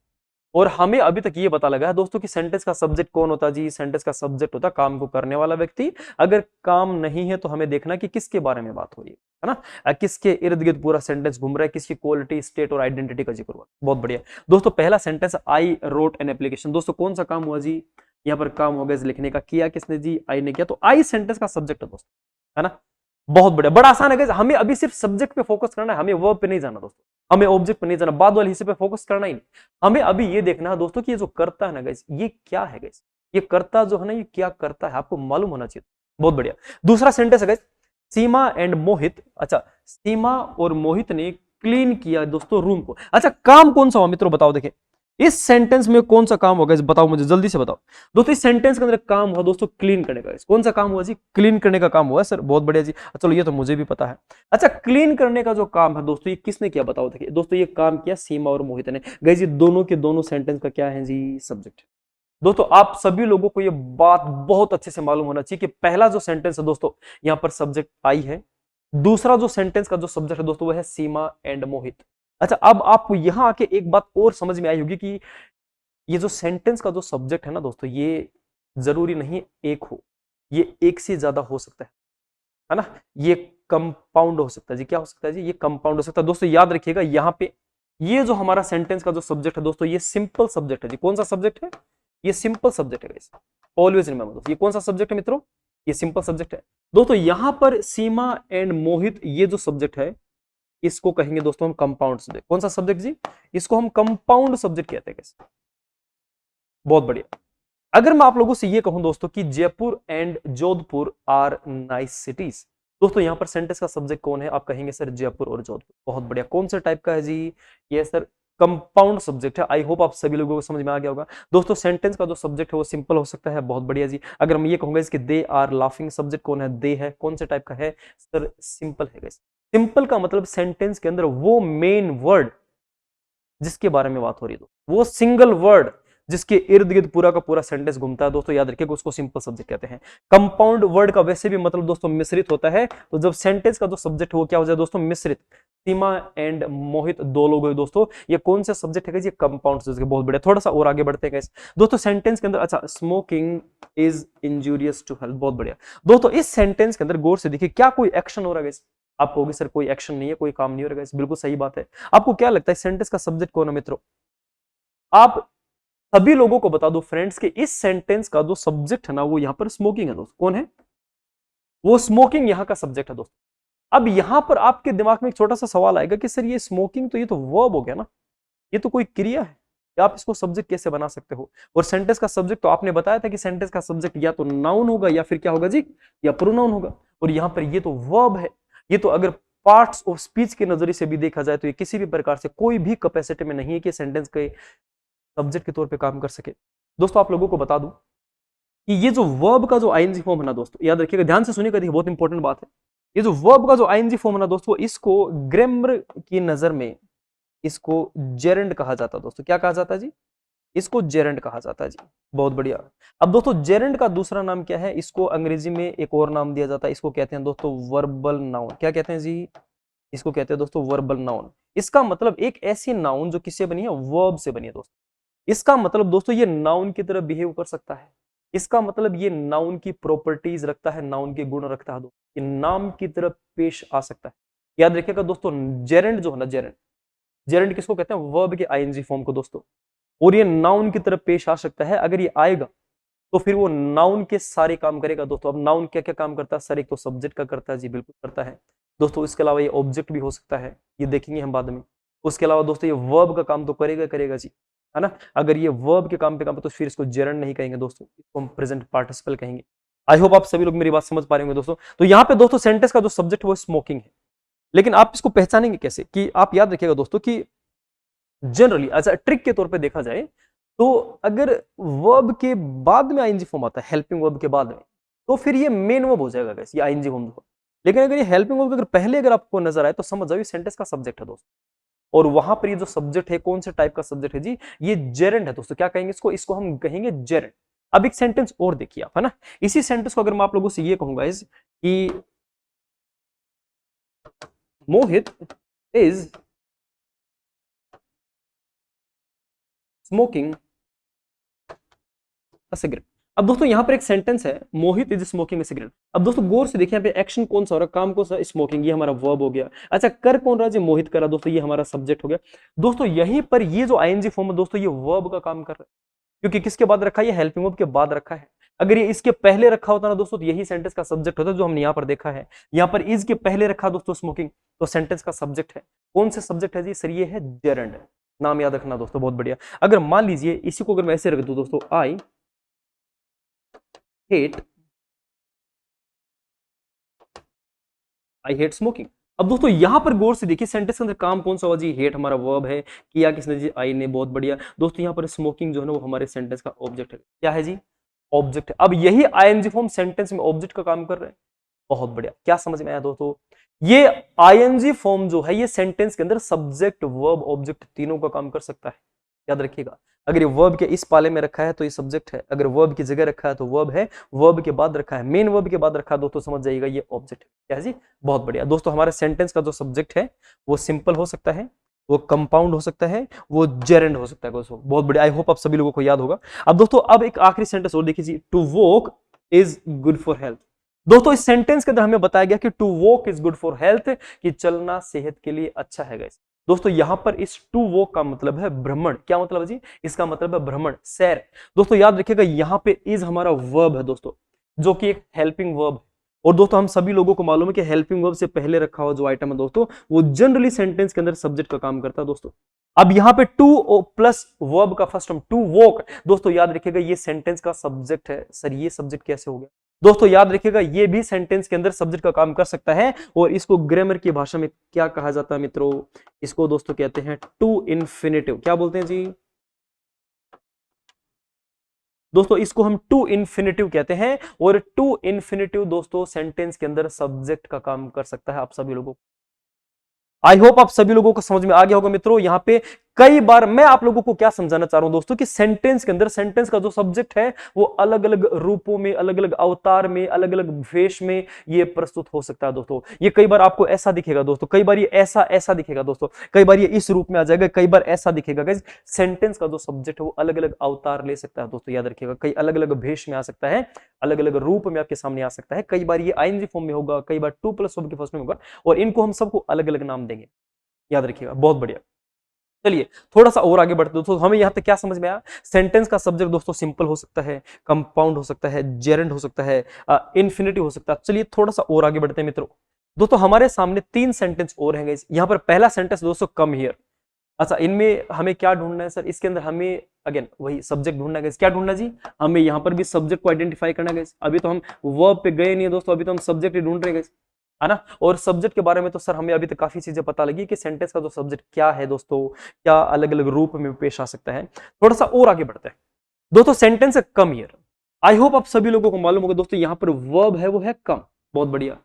और हमें अभी तक ये पता लगा है दोस्तों कि सेंटेंस का सब्जेक्ट कौन होता है जी? सेंटेंस का सब्जेक्ट होता है काम को करने वाला व्यक्ति। अगर काम नहीं है तो हमें देखना कि किसके बारे में बात हो रही है ना, किसके इर्द गिर्द पूरा सेंटेंस घूम रहा है, किसकी क्वालिटी, स्टेट और आइडेंटिटी का जिक्र हुआ। बहुत बढ़िया दोस्तों। पहला sentence, I wrote an application. दोस्तों कौन सा काम हुआ जी? यहाँ पर काम हो गया लिखने का। किया किसने जी? आई ने किया। तो आई सेंटेंस का सब्जेक्ट है दोस्तों, है ना। बहुत बढ़िया, बड़ा आसान है। हमें अभी सिर्फ सब्जेक्ट पे फोकस करना है, हमें वर्ब पे नहीं जाना दोस्तों, हमें ऑब्जेक्ट पे नहीं जाना, बाद वाले हिस्से पे फोकस करना ही नहीं। हमें अभी ये देखना है दोस्तों कि ये जो करता है ना गाइस, ये क्या है गाइस? ये करता जो है ना, ये क्या करता है, आपको मालूम होना चाहिए। बहुत बढ़िया। दूसरा सेंटेंस है गाइस, सीमा एंड मोहित। अच्छा, सीमा और मोहित ने क्लीन किया दोस्तों रूम को। अच्छा, काम कौन सा हुआ मित्रों? बताओ देखें इस सेंटेंस में कौन सा काम होगा, बताओ मुझे जल्दी से बताओ दोस्तों। इस सेंटेंस के अंदर काम हुआ दोस्तों क्लीन करने का। कौन सा काम हुआ जी? क्लीन करने का काम हुआ सर। बहुत बढ़िया जी, चलो ये तो मुझे भी पता है। अच्छा, क्लीन करने का जो काम है दोस्तों, ये किसने किया बताओ। देखिए दोस्तों, ये काम किया सीमा और मोहित ने। गाइस ये दोनों के दोनों सेंटेंस का क्या है जी? सब्जेक्ट। दोस्तों आप सभी लोगों को ये बात बहुत अच्छे से मालूम होना चाहिए कि पहला जो सेंटेंस है दोस्तों, यहां पर सब्जेक्ट आई है। दूसरा जो सेंटेंस का जो सब्जेक्ट है दोस्तों, वह है सीमा एंड मोहित। अच्छा, अब आपको यहां आके एक बात और समझ में आई होगी कि ये जो सेंटेंस का जो सब्जेक्ट है ना दोस्तों, ये जरूरी नहीं एक हो, ये एक से ज्यादा हो सकता है ना। ये कंपाउंड हो सकता है जी। क्या हो सकता है जी? ये कंपाउंड हो सकता है। दोस्तों याद रखिएगा यहां पे ये जो हमारा सेंटेंस का जो सब्जेक्ट है दोस्तों, ये सिंपल सब्जेक्ट है जी। कौन सा सब्जेक्ट है? ये सिंपल सब्जेक्ट है गाइस। ऑलवेज रिमेंबर दोस्तों, ये कौन सा सब्जेक्ट है मित्रों? ये सिंपल सब्जेक्ट है दोस्तों। यहां पर सीमा एंड मोहित ये जो सब्जेक्ट है, इसको कहेंगे दोस्तों हम कंपाउंड सब्जेक्ट। कौन सा सब्जेक्ट जी? इसको हम कंपाउंड सब्जेक्ट कहते हैं गाइस। बहुत बढ़िया। अगर मैं आप लोगों से ये कहूं दोस्तों कि Jaipur and Jodhpur are nice cities, दोस्तों यहां पर सेंटेंस का सब्जेक्ट कौन है? आप कहेंगे सर जयपुर और जोधपुर। बहुत बढ़िया। कौन से टाइप का है जी? ये सर कंपाउंड सब्जेक्ट है। आई होप आप सभी लोगों को समझ में आ गया होगा दोस्तों। सेंटेंस का जो सब्जेक्ट है वो सिंपल हो सकता है। बहुत बढ़िया जी। अगर मैं ये कहूंगा इसके दे आर लाफिंग, सब्जेक्ट कौन है? दे है। कौन से टाइप का है सर? सिंपल है। सिंपल का मतलब सेंटेंस के अंदर वो मेन वर्ड जिसके बारे में बात हो रही है, वो सिंगल वर्ड जिसके इर्द गिर्द पूरा का पूरा सेंटेंस घूमता है दोस्तों, याद रखिएगा उसको सिंपल सब्जेक्ट कहते हैं। कंपाउंड वर्ड का वैसे भी मतलब दोस्तों मिश्रित होता है। तो जब सेंटेंस का जो सब्जेक्ट है वो क्या हो जाए दोस्तों? मिश्रित। सीमा एंड मोहित दो लोग हैं दोस्तों, ये कौन सा सब्जेक्ट है? ये कंपाउंड सब्जेक्ट। बहुत बढ़िया। थोड़ा सा और आगे बढ़ते हैं दोस्तों सेंटेंस के अंदर। अच्छा, smoking is injurious to health. बहुत बढ़िया दोस्तों। इस सेंटेंस के अंदर गौर से देखिए क्या कोई एक्शन हो रहा है? आप कहोगे सर कोई एक्शन नहीं है, कोई काम नहीं हो रहा है। बिल्कुल सही बात है। आपको क्या लगता है सेंटेंस का सब्जेक्ट कौन है मित्रों? आप सभी लोगों को बता दो फ्रेंड्स कि इस सेंटेंस का जो सब्जेक्ट है ना, वो यहां पर स्मोकिंग है दोस्तों। कौन है वो? स्मोकिंग यहां का सब्जेक्ट है दोस्तों। अब यहां पर आपके दिमाग में एक छोटा सा सवाल आएगा कि सर ये स्मोकिंग तो ये तो वर्ब हो गया ना, ये तो कोई क्रिया है, कि आप इसको सब्जेक्ट कैसे बना सकते हो? और सेंटेंस का सब्जेक्ट तो आपने बताया था कि सेंटेंस का सब्जेक्ट या तो नाउन होगा या फिर क्या होगा जी, या प्रोनाउन होगा। और यहां पर ये तो वर्ब है, ये तो अगर पार्ट्स ऑफ स्पीच के नजरिए से भी देखा जाए तो ये किसी भी प्रकार से कोई भी कैपेसिटी में नहीं है कि सेंटेंस के सब्जेक्ट के तौर पे काम कर सके। दोस्तों आप लोगों को बता दूं कि ये जो वर्ब का जो आईएनजी फॉर्म है ना दोस्तों, याद रखिएगा, ध्यान से सुनिएगा, देखिए बहुत इंपॉर्टेंट बात है। ये जो वर्ब का जो आईएनजी फॉर्म है ना दोस्तों, इसको ग्रामर की नजर में इसको जेरेंड कहा जाता है दोस्तों। क्या कहा जाता है जी? इसको जेरेंड कहा जाता है जी। बहुत बढ़िया। अब दोस्तों जेरेंड का दूसरा नाम क्या है? इसको अंग्रेजी में एक और नाम दिया जाता है, इसको कहते हैं दोस्तों वर्बल नाउन। क्या कहते हैं जी? इसको कहते हैं दोस्तों वर्बल नाउन। इसका मतलब एक ऐसी नाउन जो किससे बनी है? वर्ब से बनी है दोस्तों। इसका मतलब दोस्तों ये नाउन की तरह बिहेव कर सकता है। इसका मतलब ये नाउन की प्रॉपर्टीज रखता है, नाउन के गुण रखता है दोस्तों, ये नाम की तरह पेश आ सकता है। याद रखिएगा दोस्तों, जेरेंड जो है ना, जेरेंड, जेरेंड किसको कहते हैं? वर्ब के आईएनजी फॉर्म को दोस्तों। और ये नाउन की तरफ पेश आ सकता है। अगर ये आएगा तो फिर वो नाउन के सारे काम करेगा दोस्तों। अब नाउन क्या क्या काम करता है? सर एक तो सब्जेक्ट का करता है जी, बिल्कुल करता है दोस्तों। इसके अलावा ये ऑब्जेक्ट भी हो सकता है, ये देखेंगे हम बाद में। उसके अलावा दोस्तों ये वर्ब का काम तो करेगा करेगा जी, है ना। अगर ये वर्ब के काम पे काम तो फिर इसको जेरेंड नहीं कहेंगे दोस्तों, इसको हम प्रेजेंट पार्टिसिपल कहेंगे। आई होप आप सभी लोग मेरी बात समझ पा रहे होंगे दोस्तों। तो यहाँ पे दोस्तों सेंटेंस का जो सब्जेक्ट है वो स्मोकिंग है। लेकिन आप इसको पहचानेंगे कैसे? कि आप याद रखिएगा दोस्तों कि जनरली एज अ ट्रिक के तौर पे देखा जाए तो अगर वर्ब के बाद में आईएनजी फॉर्म आता है, हेल्पिंग वर्ब के बाद में, तो फिर ये मेन वर्ब हो जाएगा गाइस, ये आईएनजी फॉर्म। लेकिन अगर ये हेल्पिंग वर्ब अगर पहले अगर आपको नजर आए तो समझ जाओ ये सेंटेंस का सब्जेक्ट है दोस्तों। और वहां पर ये जो सब्जेक्ट है कौन से टाइप का सब्जेक्ट है जी? ये जेरेंड है दोस्तों। क्या कहेंगे इसको? इसको हम कहेंगे जेरेंड। अब एक सेंटेंस और देखिए आप, है ना। इसी सेंटेंस को अगर मैं आप लोगों से ये कहूंगा इस कि मोहित इज स्मोकिंग अ सिगरेट। अब दोस्तों यहां पर एक सेंटेंस है, मोहित इज स्मोकिंग अ सिगरेट। अब दोस्तों गौर से देखिए, यहाँ पे एक्शन कौन सा हो रहा है, काम कौन सा? स्मोकिंग, ये हमारा वर्ब हो गया। अच्छा कर कौन रहा है जी? मोहित करा दोस्तों, ये हमारा सब्जेक्ट हो गया दोस्तों। यहीं पर ये जो आईएनजी फॉर्म है दोस्तों, ये वर्ब का काम कर रहा है, क्योंकि किसके बाद रखा है? ये हेल्पिंग वर्ब के बाद रखा है। अगर ये इसके पहले रखा होता ना दोस्तों तो यही सेंटेंस का सब्जेक्ट होता, जो हमने यहाँ पर देखा है। यहाँ पर इज के पहले रखा दोस्तों स्मोकिंग, तो सेंटेंस का सब्जेक्ट है। कौन से सब्जेक्ट है जी? सर ये है जेरेंड। नाम याद रखना दोस्तों, बहुत बढ़िया। अगर मान लीजिए इसी को अगर मैं ऐसे रख दूं दोस्तों, आई हेट स्मोकिंग। अब दोस्तों यहां पर गौर से देखिए सेंटेंस के अंदर काम कौन सा हुआ जी? हेट हमारा वर्ब है, किया किसने जी? आई ने। बहुत बढ़िया दोस्तों। यहां पर स्मोकिंग जो है ना वो हमारे सेंटेंस का ऑब्जेक्ट है। क्या है जी? ऑब्जेक्ट है। अब यही आईएनजी फॉर्म सेंटेंस में ऑब्जेक्ट का काम कर रहे हैं। बहुत बढ़िया, क्या समझ में आया दोस्तों? ये आईएनजी फॉर्म जो है ये सेंटेंस के अंदर सब्जेक्ट वर्ब ऑब्जेक्ट तीनों का काम कर सकता है। याद रखिएगा, अगर ये वर्ब के इस पाले में रखा है तो ये सब्जेक्ट है, अगर वर्ब की जगह रखा है तो वर्ब है, वर्ब के बाद रखा है, मेन वर्ब के बाद रखा है दोस्तों, समझ जाइएगा ये ऑब्जेक्ट है। क्या है जी? बहुत बढ़िया दोस्तों। हमारे सेंटेंस का जो सब्जेक्ट है वो सिंपल हो सकता है, वो कंपाउंड हो सकता है, वो जेरेंड हो सकता है दोस्तों। बहुत बढ़िया, आई होप आप सभी लोगों को याद होगा। अब दोस्तों अब एक आखिरी सेंटेंस और देखिए जी, to walk is good for health. दोस्तों इस सेंटेंस के अंदर हमें बताया गया कि to walk is good for health, कि चलना सेहत के लिए अच्छा है गाइस। दोस्तों यहां पर इस टू वॉक का मतलब है भ्रमण। क्या मतलब है जी? इसका मतलब है भ्रमण, सैर। दोस्तों याद रखिएगा यहां पे इज हमारा वर्ब है दोस्तों, जो कि एक हेल्पिंग वर्ब है। और दोस्तों हम सभी लोगों को मालूम है कि हेल्पिंग वर्ब से पहले रखा हुआ जो आइटम है दोस्तों, वो जनरली सेंटेंस के अंदर सब्जेक्ट का काम करता है दोस्तों। अब यहां पे टू प्लस वर्ब का फर्स्ट फॉर्म टू वॉक, दोस्तों याद रखिएगा ये सेंटेंस का सब्जेक्ट है। सर ये सब्जेक्ट कैसे हो गया? दोस्तों याद रखिएगा ये भी सेंटेंस के अंदर सब्जेक्ट का काम कर सकता है। और इसको ग्रामर की भाषा में क्या कहा जाता है मित्रों? इसको दोस्तों कहते हैं टू इन्फिनेटिव। क्या बोलते हैं जी दोस्तों? इसको हम टू इन्फिनेटिव कहते हैं। और टू इन्फिनेटिव दोस्तों सेंटेंस के अंदर सब्जेक्ट का काम कर सकता है। आप सभी लोगों को आई होप आप सभी लोगों को समझ में आ गया होगा मित्रों। यहाँ पे कई बार मैं आप लोगों को क्या समझाना चाह रहा हूं दोस्तों, कि सेंटेंस के अंदर सेंटेंस का जो सब्जेक्ट है वो अलग अलग रूपों में, अलग अलग अवतार में, अलग अलग वेश में ये प्रस्तुत हो सकता है दोस्तों। ये कई बार आपको ऐसा दिखेगा दोस्तों, कई बार ये ऐसा ऐसा दिखेगा दोस्तों, कई बार ये इस रूप में आ जाएगा, कई बार ऐसा दिखेगा। गाइस सेंटेंस का जो सब्जेक्ट है वो अलग अलग अवतार ले सकता है दोस्तों। याद रखिएगा, कई अलग अलग भेष में आ सकता है, अलग अलग रूप में आपके सामने आ सकता है। कई बार ये आईएनजी फॉर्म में होगा, कई बार टू प्लस वर्ब के फर्स्ट में होगा, और इनको हम सबको अलग अलग नाम देंगे। याद रखिएगा, बहुत बढ़िया। चलिए थोड़ा सा और आगे बढ़ते दोस्तों। हमें यहां तक क्या समझ में आया? सेंटेंस का सब्जेक्ट दोस्तों सिंपल हो सकता है, कंपाउंड हो सकता है, जेरेंड हो सकता है, इन्फिनिटिव हो सकता है। चलिए थोड़ा सा और आगे बढ़ते हैं मित्रों। दोस्तों हमारे सामने 3 सेंटेंस और हैं गाइस। यहाँ पर पहला सेंटेंस दोस्तों कम हियर। अच्छा, इनमें हमें क्या ढूंढना है सर? इसके अंदर हमें अगेन वही सब्जेक्ट ढूंढना है गाइस। क्या ढूंढना जी? हमें यहाँ पर भी सब्जेक्ट को आइडेंटिफाई करना है गाइस। अभी तो हम वर्ब पे गए नहीं है दोस्तों, अभी तो हम सब्जेक्ट ही ढूंढ रहे हैं गाइस, है ना। और सब्जेक्ट के बारे में तो सर हमें अभी तक काफी चीजें पता लगी कि सेंटेंस का जो सब्जेक्ट क्या है दोस्तों, क्या अलग अलग रूप में पेश आ सकता है। थोड़ा सा और आगे बढ़ते हैं दोस्तों। सेंटेंस है कम हियर। आई होप आप सभी लोगों को मालूम होगा दोस्तों, यहाँ पर वर्ब है वो है कम। बहुत बढ़िया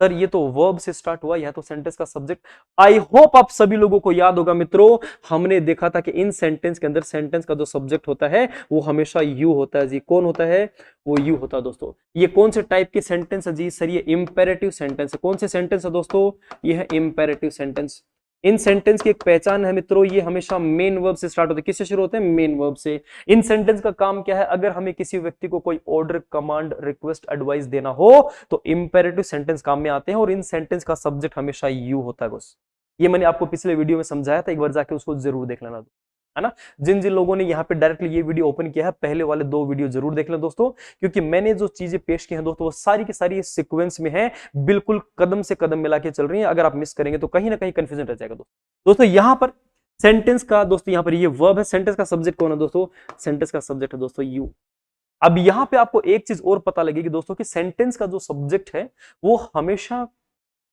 सर, ये तो वर्ब से स्टार्ट हुआ, यह तो सेंटेंस का सब्जेक्ट। आई होप आप सभी लोगों को याद होगा मित्रों, हमने देखा था कि इन सेंटेंस के अंदर सेंटेंस का जो सब्जेक्ट होता है वो हमेशा यू होता है जी। कौन होता है? वो यू होता है दोस्तों। ये कौन से टाइप के सेंटेंस है जी सर? ये इंपेरेटिव सेंटेंस है। कौन से सेंटेंस है दोस्तों? ये है इंपेरेटिव सेंटेंस। इन सेंटेंस की एक पहचान है मित्रों, ये हमेशा मेन वर्ब से स्टार्ट होते हैं। किससे शुरू होते हैं? मेन वर्ब से। इन सेंटेंस का काम क्या है? अगर हमें किसी व्यक्ति को कोई ऑर्डर, कमांड, रिक्वेस्ट, एडवाइस देना हो तो इंपेरेटिव सेंटेंस काम में आते हैं, और इन सेंटेंस का सब्जेक्ट हमेशा यू होता है बस। ये मैंने आपको पिछले वीडियो में समझाया था, एक बार जाके उसको जरूर देख लेना, है ना। जिन जिन लोगों ने यहाँ पे डायरेक्टली ये वीडियो ओपन किया है, पहले वाले 2 वीडियो जरूर देख लें दोस्तों, क्योंकि मैंने जो चीजें पेश की हैं दोस्तों वो सारी की सारी सीक्वेंस में है, बिल्कुल कदम से कदम मिला के चल रही है। अगर आप मिस करेंगे तो कहीं ना कहीं कंफ्यूजन रह जाएगा दोस्तों। यहाँ पर सेंटेंस का दोस्तों, यहाँ पर ये वर्ब है, सेंटेंस का सब्जेक्ट कौन है दोस्तों? सेंटेंस का सब्जेक्ट है दोस्तों यू। अब यहां पे आपको एक चीज और पता लगेगी दोस्तों कि सेंटेंस का जो सब्जेक्ट है वो हमेशा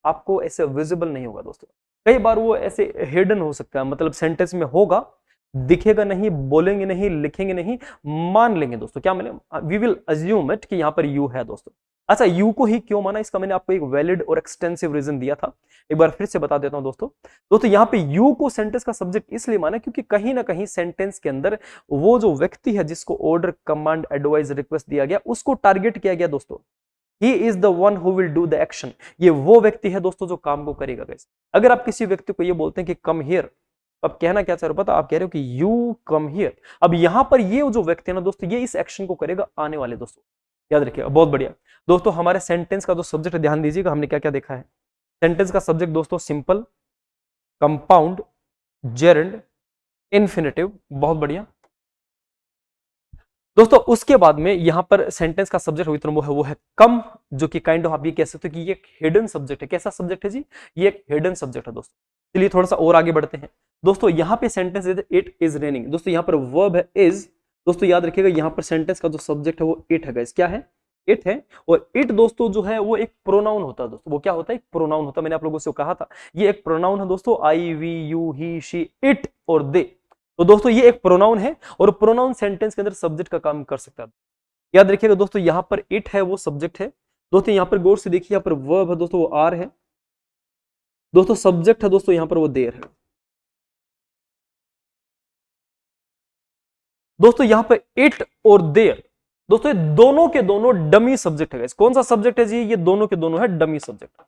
आपको ऐसे विजिबल नहीं होगा दोस्तों। कई बार वो ऐसे हिडन हो सकता है, मतलब सेंटेंस में होगा, दिखेगा नहीं, बोलेंगे नहीं, लिखेंगे नहीं, मान लेंगे दोस्तों। क्या माने? वी विल अज्यूम इट कि यहां पर यू है दोस्तों। अच्छा, यू को ही क्यों माना, इसका मैंने आपको एक वैलिड और एक्सटेंसिव रीजन दिया था, एक बार फिर से बता देता हूं दोस्तों यहाँ पे यू को सेंटेंस का सब्जेक्ट इसलिए माना क्योंकि कहीं ना कहीं सेंटेंस के अंदर वो जो व्यक्ति है जिसको ऑर्डर, कमांड, एडवाइस, रिक्वेस्ट दिया गया, उसको टारगेट किया गया दोस्तों। He is the one who will do the action. ये वो व्यक्ति है दोस्तों जो काम को करेगा गाइस। अगर आप किसी व्यक्ति को ये बोलते हैं कि कम हियर, अब कहना क्या चाह रहे हो पता? आप कह रहे हो कि यू कम हियर। अब यहां पर ये जो व्यक्ति है ना दोस्तों, ये इस एक्शन को करेगा आने वाले दोस्तों, याद रखिएगा। बहुत बढ़िया दोस्तों, हमारे सेंटेंस का जो सब्जेक्ट, ध्यान दीजिएगा हमने क्या क्या देखा है। सेंटेंस का सब्जेक्ट दोस्तों सिंपल, कंपाउंड, जेरेंड, इन्फिनेटिव। बहुत बढ़िया दोस्तों। उसके बाद में यहां पर सेंटेंस का सब्जेक्ट वो है कम, जो कि काइंड ऑफ आप ये कह सकते हो कि ये एक हिडन सब्जेक्ट है। कैसा सब्जेक्ट है जी? ये एक हिडन सब्जेक्ट है दोस्तों। चलिए थोड़ा सा और आगे बढ़ते हैं दोस्तों। यहाँ पे सेंटेंस है इट इज रेनिंग दोस्तों, यहाँ पर वर्ब है इज दोस्तों। याद रखिएगा यहाँ पर सेंटेंस का जो सब्जेक्ट है वो इट है गाइस। क्या है? इट है। और इट दोस्तों जो है वो एक प्रोनाउन होता है दोस्तों। वो क्या होता है? एक प्रोनाउन होता है। मैंने आप लोगों से कहा था ये एक प्रोनाउन है दोस्तों। I, we, you, he, she, it और दे। तो दोस्तों ये एक प्रोनाउन है, और प्रोनाउन सेंटेंस के अंदर सब्जेक्ट का काम कर सकता है। याद रखिएगा दोस्तों, यहां पर इट है वो सब्जेक्ट है दोस्तों। यहां पर गौर से देखिए, यहां पर वर्ब है दोस्तों वो आर है दोस्तों। सब्जेक्ट है दोस्तों यहां पर वो देर है दोस्तों। यहां पर इट और देर दोस्तों, ये दोनों के दोनों डमी सब्जेक्ट है। कौन सा सब्जेक्ट है जी? ये दोनों के दोनों है डमी सब्जेक्ट,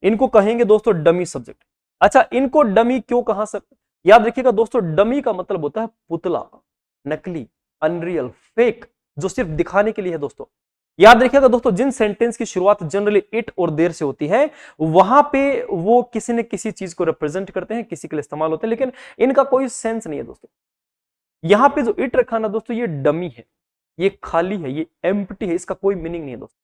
इनको कहेंगे दोस्तों डमी सब्जेक्ट। अच्छा, इनको डमी क्यों कहा सर? याद रखिएगा दोस्तों, डमी का मतलब होता है पुतला, नकली, अनरियल, फेक, जो सिर्फ दिखाने के लिए है दोस्तों। याद रखिएगा दोस्तों, जिन सेंटेंस की शुरुआत जनरली इट और देर से होती है, वहां पे वो किसी न किसी चीज को रिप्रेजेंट करते हैं, किसी के लिए इस्तेमाल होते हैं, लेकिन इनका कोई सेंस नहीं है दोस्तों। यहां पे जो इट रखा ना दोस्तों, ये डमी है, ये खाली है, ये एम्प्टी है, इसका कोई मीनिंग नहीं है दोस्तों।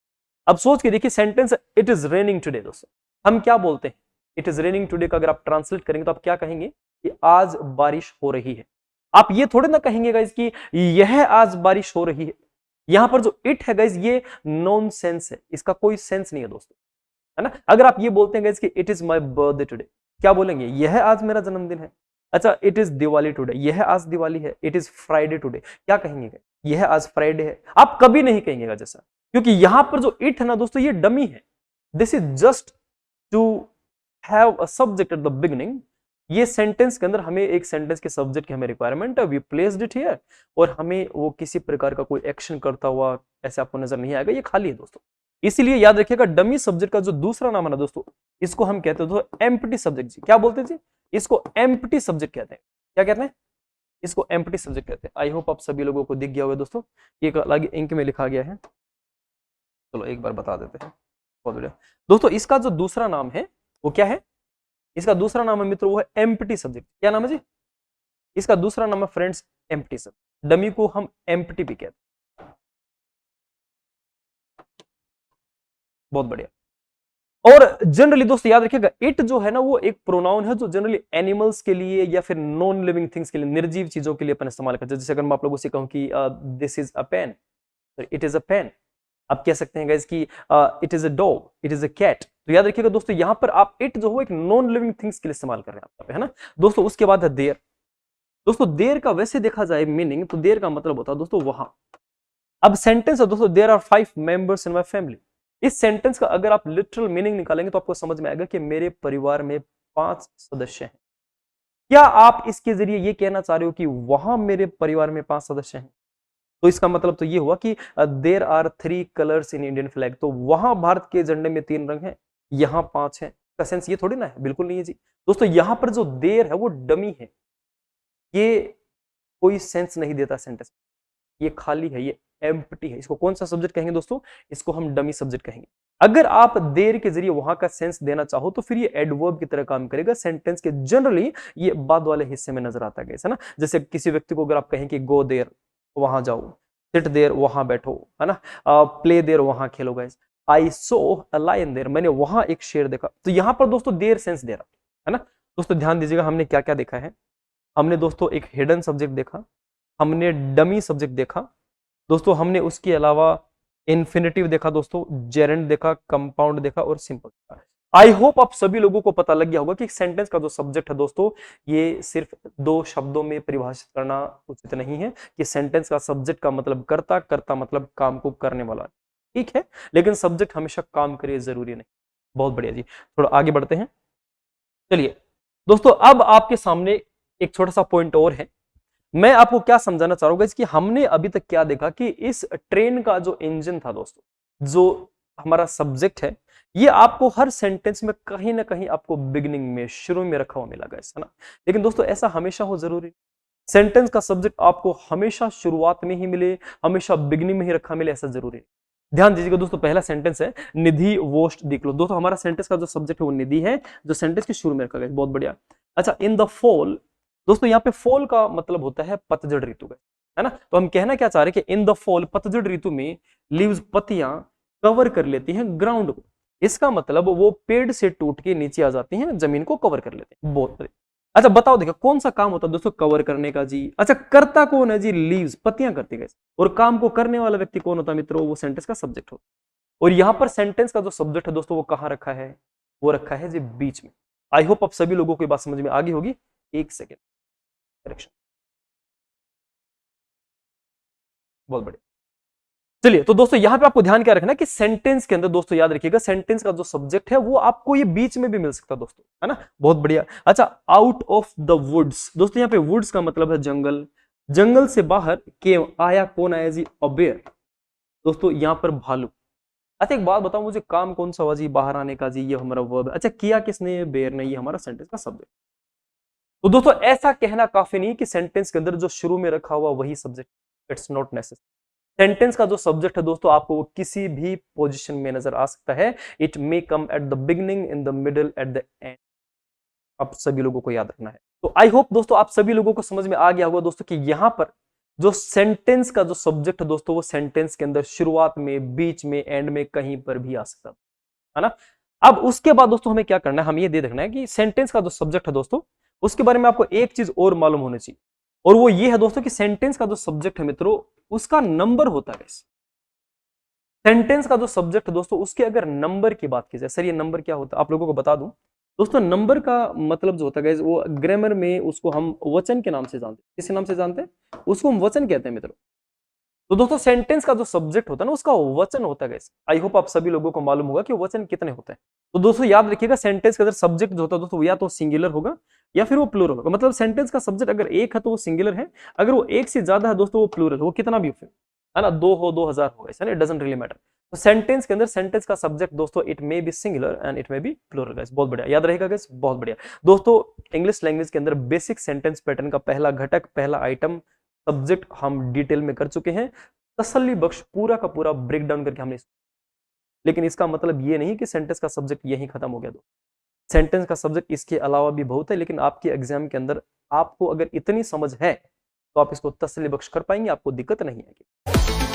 अब सोच के देखिए, sentence it is raining today दोस्तों, हम क्या बोलते हैं? इट इज रेनिंग टुडे का अगर आप ट्रांसलेट करेंगे तो आप क्या कहेंगे? कि आज बारिश हो रही है। आप ये थोड़े ना कहेंगे गाइस कि यह आज बारिश हो रही है। यहां पर जो इट है गाइस, ये नॉन सेंस है, इसका कोई सेंस नहीं है दोस्तों, है ना। अगर आप ये बोलते हैं गाइस कि it is my birthday today, क्या बोलेंगे? यह आज मेरा जन्मदिन है। अच्छा, इट इज दिवाली टुडे, यह आज दिवाली है। इट इज फ्राइडे टुडे, क्या कहेंगे? यह आज फ्राइडे है। आप कभी नहीं कहेंगे जैसा, क्योंकि यहां पर जो इट है ना दोस्तों, ये डमी है। This is just to have a subject at the beginning. ये सेंटेंस के अंदर हमें एक सेंटेंस के सब्जेक्ट की हमें रिक्वायरमेंट है, वी प्लेस्ड इट हियर, और हमें वो किसी प्रकार का कोई एक्शन करता हुआ ऐसे आपको नजर नहीं आएगा, ये खाली है दोस्तों। इसीलिए याद रखिएगा, डमी सब्जेक्ट का जो दूसरा नाम है ना दोस्तों, इसको हम कहते हैं दोस्तों एम्प्टी सब्जेक्ट जी। क्या बोलते हैं जी? इसको एम्प्टी सब्जेक्ट कहते हैं। क्या कहते हैं? इसको एम्प्टी सब्जेक्ट कहते हैं। आई होप आप सभी लोगों को दिख गया होगा दोस्तों, एक अलग इंक में लिखा गया है। चलो एक बार बता देते हैं, बहुत बढ़िया दोस्तों। इसका जो दूसरा नाम है वो क्या है? इसका दूसरा नाम है मित्रों, वो है एम्प्टी सब्जेक्ट। क्या नाम है जी? इसका दूसरा नाम है फ्रेंड्स एम्प्टी सब्जेक्ट। डमी को हम एम्प्टी भी कहते हैं। बहुत बढ़िया। और जनरली दोस्तों याद रखिएगा, इट जो है ना वो एक प्रोनाउन है जो जनरली एनिमल्स के लिए या फिर नॉन लिविंग थिंग्स के लिए, निर्जीव चीजों के लिए अपन इस्तेमाल करते हैं। जैसे अगर मैं आप लोगों से कहूं कि this is a pen, it is a pen. आप कह सकते हैं गाइस कि it is a dog, it is a cat. तो याद रखिएगा दोस्तों, यहां पर आप इट जो हो एक नॉन लिविंग थिंग्स के लिए इस्तेमाल कर रहे हैं आप, है ना दोस्तों। उसके बाद है देयर। दोस्तों देयर का वैसे देखा जाए मीनिंग, तो देयर का मतलब होता है दोस्तों वहां। अब सेंटेंस है दोस्तों, there are 5 members in my family. इस सेंटेंस का अगर आप लिटरल मीनिंग निकालेंगे तो आपको समझ में आएगा कि मेरे परिवार में 5 सदस्य हैं। क्या आप इसके जरिए ये कहना चाह रहे हो कि वहां मेरे परिवार में 5 सदस्य हैं? तो इसका मतलब तो ये हुआ कि there are 3 colours in Indian flag. तो वहां भारत के झंडे में 3 रंग हैं, यहां 5 हैं। का सेंस ये थोड़ी ना है, बिल्कुल नहीं है जी। दोस्तों यहां पर जो देर है वो डमी है, ये कोई सेंस नहीं देता सेंटेंस, ये खाली है, ये एम्प्टी है। इसको कौन सा सब्जेक्ट कहेंगे दोस्तों? इसको हम डमी सब्जेक्ट कहेंगे। अगर आप देर के जरिए वहां का सेंस देना चाहो तो फिर ये एडवर्ब की तरह काम करेगा सेंटेंस के। जनरली ये बाद वाले हिस्से में नजर आता है ना। जैसे किसी व्यक्ति को अगर आप कहें कि गो देर, वहां जाओ, सिट देर, वहां बैठो, है ना, प्ले देर, वहां खेलो guys, I so a lion देर, मैंने वहां एक शेर देखा। तो यहां पर दोस्तों देर सेंस दे रहा है ना। दोस्तों ध्यान दीजिएगा, हमने क्या क्या देखा है। हमने दोस्तों एक हिडन सब्जेक्ट देखा, हमने डमी सब्जेक्ट देखा दोस्तों, हमने उसके अलावा इन्फिनेटिव देखा दोस्तों, जेरेंड देखा, कंपाउंड देखा और सिंपल देखा। आई होप आप सभी लोगों को पता लग गया होगा कि सेंटेंस का जो सब्जेक्ट है दोस्तों, ये सिर्फ 2 शब्दों में परिभाषित करना उचित नहीं है कि सेंटेंस का सब्जेक्ट का मतलब करता, करता मतलब काम को करने वाला, ठीक है। लेकिन सब्जेक्ट हमेशा काम करे जरूरी नहीं। बहुत बढ़िया जी, थोड़ा आगे बढ़ते हैं। चलिए दोस्तों, अब आपके सामने एक छोटा सा पॉइंट और है। मैं आपको क्या समझाना चाह रहा हूँ कि हमने अभी तक क्या देखा कि इस ट्रेन का जो इंजन था दोस्तों, जो हमारा सब्जेक्ट है, ये आपको हर सेंटेंस में कहीं ना कहीं आपको बिगिनिंग में, शुरू में रखा हुआ मिला, है ना। लेकिन दोस्तों ऐसा हमेशा हो जरूरी? सेंटेंस का सब्जेक्ट आपको हमेशा शुरुआत में ही मिले, हमेशा बिगिनिंग में ही रखा मिले, ऐसा जरूरी? ध्यान दीजिएगा दोस्तों, पहला सेंटेंस है निधि वोस्ट देख लो। दोस्तों हमारा सेंटेंस का जो सब्जेक्ट है वो निधि है, जो सेंटेंस के शुरू में रखा गया। बहुत बढ़िया। अच्छा, इन द फॉल, दोस्तों यहाँ पे फॉल का मतलब होता है पतझड़ ऋतु का, है ना। तो हम कहना क्या चाह रहे हैं कि इन द फॉल, पतझड़ ऋतु में लीव्स, पत्तियां कवर कर लेती हैं ग्राउंड को। इसका मतलब वो पेड़ से टूट के नीचे आ जाती हैं, जमीन को कवर कर लेते हैं। बहुत बढ़िया। अच्छा बताओ, देखो कौन सा काम होता है दोस्तों कवर करने का जी? अच्छा, करता कौन है जी? लीव्स, पत्तियां करती है। और काम को करने वाला व्यक्ति कौन होता है मित्रों? वो सेंटेंस का सब्जेक्ट होता है। और यहां पर सेंटेंस का जो सब्जेक्ट है दोस्तों, वो कहां रखा है? वो रखा है जी बीच में। आई होप आप सभी लोगों को ये बात समझ में आ गई होगी। एक सेकेंड, करेक्शन। बहुत बढ़िया। चलिए, तो दोस्तों यहां पे आपको ध्यान क्या रखना है कि सेंटेंस के अंदर दोस्तों याद रखिएगा, सेंटेंस का जो सब्जेक्ट है वो आपको ये बीच में भी मिल सकता है दोस्तों, है ना। बहुत बढ़िया। अच्छा, आउट ऑफ द वुड्स, दोस्तों यहाँ पे वुड्स का मतलब है जंगल। जंगल से बाहर के आया, कौन आया जी? A bear. दोस्तों यहाँ पर भालू। अच्छा एक बात बताओ मुझे, काम कौन सा हुआ जी बाहर आने का? जी ये हमारा वर्ब है। अच्छा, किया किसने? बेयर ने। ये हमारा सेंटेंस का सब्जेक्ट। तो दोस्तों ऐसा कहना काफी नहीं कि सेंटेंस के अंदर जो शुरू में रखा हुआ वही subject, it's not necessary. Sentence का जो सब्जेक्ट है दोस्तों, आपको वो किसी भी पोजीशन में नजर आ सकता है। It may come eight the beginning, in the middle, at the end. आप सभी लोगों को याद रखना है। तो आई होप दोस्तों आप सभी लोगों को समझ में आ गया होगा दोस्तों कि यहां पर जो सेंटेंस का जो सब्जेक्ट है दोस्तों, वो सेंटेंस के अंदर शुरुआत में, बीच में, एंड में कहीं पर भी आ सकता है ना। अब उसके बाद दोस्तों हमें क्या करना है, हम ये दे देखना है कि सेंटेंस का जो सब्जेक्ट है दोस्तों, उसके बारे में आपको एक चीज और मालूम होनी चाहिए, और वो ये है दोस्तों कि सेंटेंस का जो सब्जेक्ट है मित्रों, उसका नंबर होता है। सेंटेंस का जो सब्जेक्ट है दोस्तों, उसके अगर नंबर की बात की जाए, सर ये नंबर क्या होता है आप लोगों को बता दूं दोस्तों। नंबर का मतलब जो होता है वो ग्रामर में उसको हम वचन के नाम से जानते हैं। किस नाम से जानते हैं? उसको हम वचन कहते हैं मित्रों। तो दोस्तों सेंटेंस का जो सब्जेक्ट होता है ना, उसका वचन होता है। आई होप आप सभी लोगों को मालूम होगा कि वचन कितने होते हैं। तो दोस्तों याद रखिएगा, सेंटेंस का अगर सब्जेक्ट जो होता है दोस्तों, या तो सिंगुलर होगा या फिर वो प्लूरल होगा। मतलब सेंटेंस का सब्जेक्ट अगर एक है तो वो सिंगुलर है, अगर वो एक से ज्यादा है दोस्तों वो प्लूरल, वो कितना भी है ना, 2 हो 2000 हो, ऐसा नहीं, डजंट रियली मैटर। तो सेंटेंस के अंदर सेंटेंस का सब्जेक्ट दोस्तों, it may be singular and it may be plural guys. बहुत बढ़िया, याद रहेगा गाइस, बहुत बढ़िया। दोस्तों इंग्लिश लैंग्वेज के अंदर बेसिक सेंटेंस पैटर्न का पहला घटक, पहला आइटम, सब्जेक्ट हम डिटेल में कर चुके हैं, तसल्ली बख्श पूरा का पूरा ब्रेक डाउन करके हमने। लेकिन इसका मतलब ये नहीं कि सेंटेंस का सब्जेक्ट यही खत्म हो गया। दो सेंटेंस का सब्जेक्ट इसके अलावा भी बहुत है, लेकिन आपके एग्जाम के अंदर आपको अगर इतनी समझ है तो आप इसको तसल्ली बख्श कर पाएंगे, आपको दिक्कत नहीं आएगी।